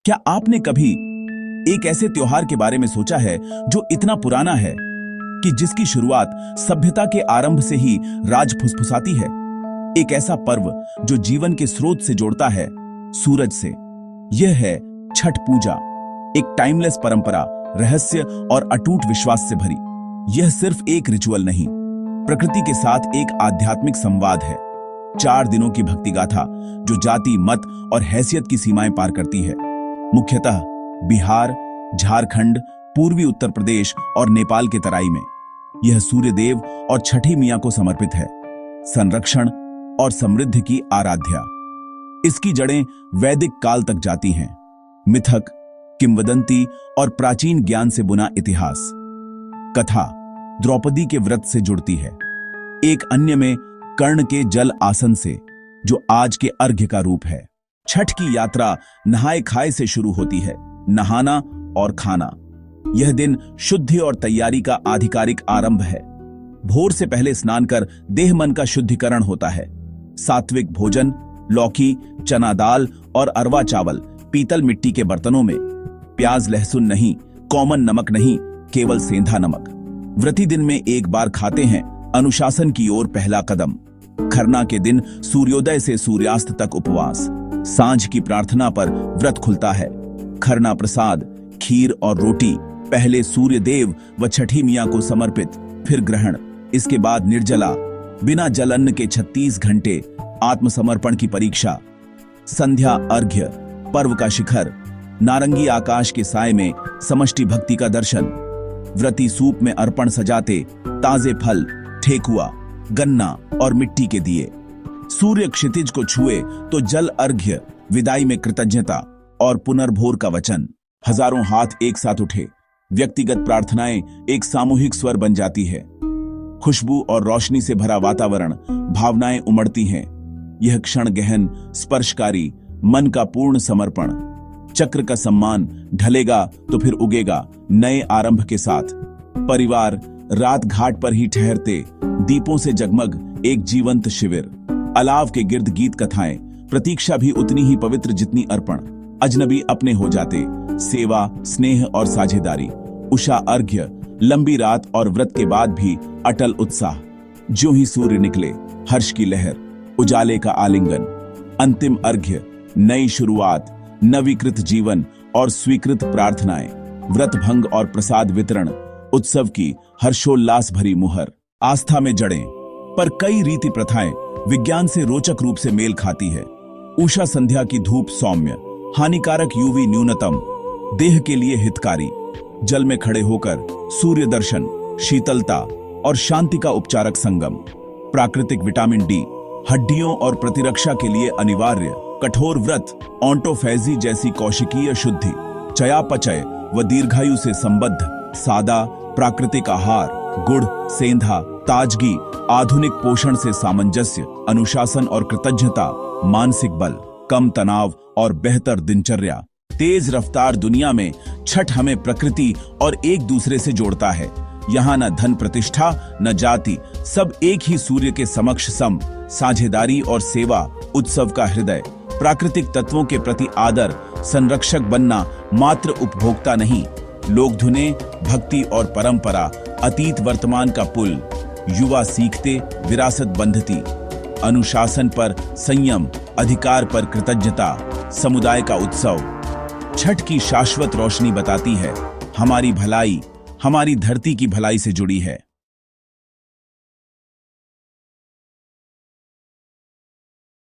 क्या आपने कभी एक ऐसे त्योहार के बारे में सोचा है जो इतना पुराना है कि जिसकी शुरुआत सभ्यता के आरंभ से ही राज फुसफुसाती है? एक ऐसा पर्व जो जीवन के स्रोत से जोड़ता है, सूरज से। यह है छठ पूजा, एक टाइमलेस परंपरा, रहस्य और अटूट विश्वास से भरी। यह सिर्फ एक रिचुअल नहीं, प्रकृति के साथ एक आध्यात्मिक संवाद है। 4 दिनों की भक्ति गाथा जो जाति, मत और हैसियत की सीमाएं पार करती है। मुख्यतः बिहार, झारखंड, पूर्वी उत्तर प्रदेश और नेपाल के तराई में यह सूर्य देव और छठी मियां को समर्पित है, संरक्षण और समृद्धि की आराध्या। इसकी जड़ें वैदिक काल तक जाती हैं। मिथक, किंवदंती और प्राचीन ज्ञान से बुना इतिहास। कथा द्रौपदी के व्रत से जुड़ती है, एक अन्य में कर्ण के जल आसन से, जो आज के अर्घ्य का रूप है। छठ की यात्रा नहाए खाए से शुरू होती है, नहाना और खाना। यह दिन शुद्धि और तैयारी का आधिकारिक आरंभ है। भोर से पहले स्नान कर देह मन का शुद्धिकरण होता है। सात्विक भोजन, लौकी, चना दाल और अरवा चावल पीतल मिट्टी के बर्तनों में। प्याज लहसुन नहीं, कॉमन नमक नहीं, केवल सेंधा नमक। व्रती दिन में एक बार खाते हैं, अनुशासन की ओर पहला कदम। खरना के दिन सूर्योदय से सूर्यास्त तक उपवास। सांझ की प्रार्थना पर व्रत खुलता है। खरना प्रसाद, खीर और रोटी पहले सूर्य देव व छठी मियां को समर्पित, फिर ग्रहण। इसके बाद निर्जला, बिना जल अन्न के 36 घंटे आत्मसमर्पण की परीक्षा। संध्या अर्घ्य, पर्व का शिखर, नारंगी आकाश के साए में समष्टि भक्ति का दर्शन। व्रती सूप में अर्पण सजाते, ताजे फल, ठेकुआ, गन्ना और मिट्टी के दिए। सूर्य क्षितिज को छुए तो जल अर्घ्य, विदाई में कृतज्ञता और पुनर्भोर का वचन। हजारों हाथ एक साथ उठे, व्यक्तिगत प्रार्थनाएं एक सामूहिक स्वर बन जाती है। खुशबू और रोशनी से भरा वातावरण, भावनाएं उमड़ती हैं। यह क्षण गहन, स्पर्शकारी, मन का पूर्ण समर्पण। चक्र का सम्मान, ढलेगा तो फिर उगेगा नए आरंभ के साथ। परिवार रात घाट पर ही ठहरते, दीपों से जगमग एक जीवंत शिविर। अलाव के गिर्द गीत कथाएं, प्रतीक्षा भी उतनी ही पवित्र जितनी अर्पण। अजनबी अपने हो जाते, सेवा, स्नेह और साझेदारी। उषा अर्घ्य, लंबी रात और व्रत के बाद भी अटल उत्साह। ज्यों ही सूर्य निकले, हर्ष की लहर, उजाले का आलिंगन। अंतिम अर्घ्य, नई शुरुआत, नवीकृत जीवन और स्वीकृत प्रार्थनाएं। व्रत भंग और प्रसाद वितरण, उत्सव की हर्षोल्लास भरी मुहर। आस्था में जड़ें, पर कई रीति प्रथाएं विज्ञान से रोचक रूप से मेल खाती है। उषा संध्या की धूप सौम्य, हानिकारक यूवी न्यूनतम, देह के लिए हितकारी। जल में खड़े होकर सूर्य दर्शन, शीतलता और शांति का उपचारक संगम। प्राकृतिक विटामिन डी, हड्डियों और प्रतिरक्षा के लिए अनिवार्य। कठोर व्रत, ऑन्टोफैजी जैसी कौशिकीय शुद्धि। चयापचय व दीर्घायु से संबद्ध, सादा प्राकृतिक आहार, गुड़, सेंधा, ताजगी, आधुनिक पोषण से सामंजस्य। अनुशासन और कृतज्ञता, मानसिक बल, कम तनाव और बेहतर दिनचर्या। तेज रफ्तार दुनिया में छठ हमें प्रकृति और एक दूसरे से जोड़ता है। यहाँ न धन प्रतिष्ठा, न जाति, सब एक ही सूर्य के समक्ष सम। साझेदारी और सेवा, उत्सव का हृदय। प्राकृतिक तत्वों के प्रति आदर, संरक्षक बनना, मात्र उपभोक्ता नहीं। लोक धुने, भक्ति और परंपरा, अतीत वर्तमान का पुल। युवा सीखते, विरासत बंधती। अनुशासन पर संयम, अधिकार पर कृतज्ञता, समुदाय का उत्सव। छठ की शाश्वत रोशनी बताती है, हमारी भलाई हमारी धरती की भलाई से जुड़ी है।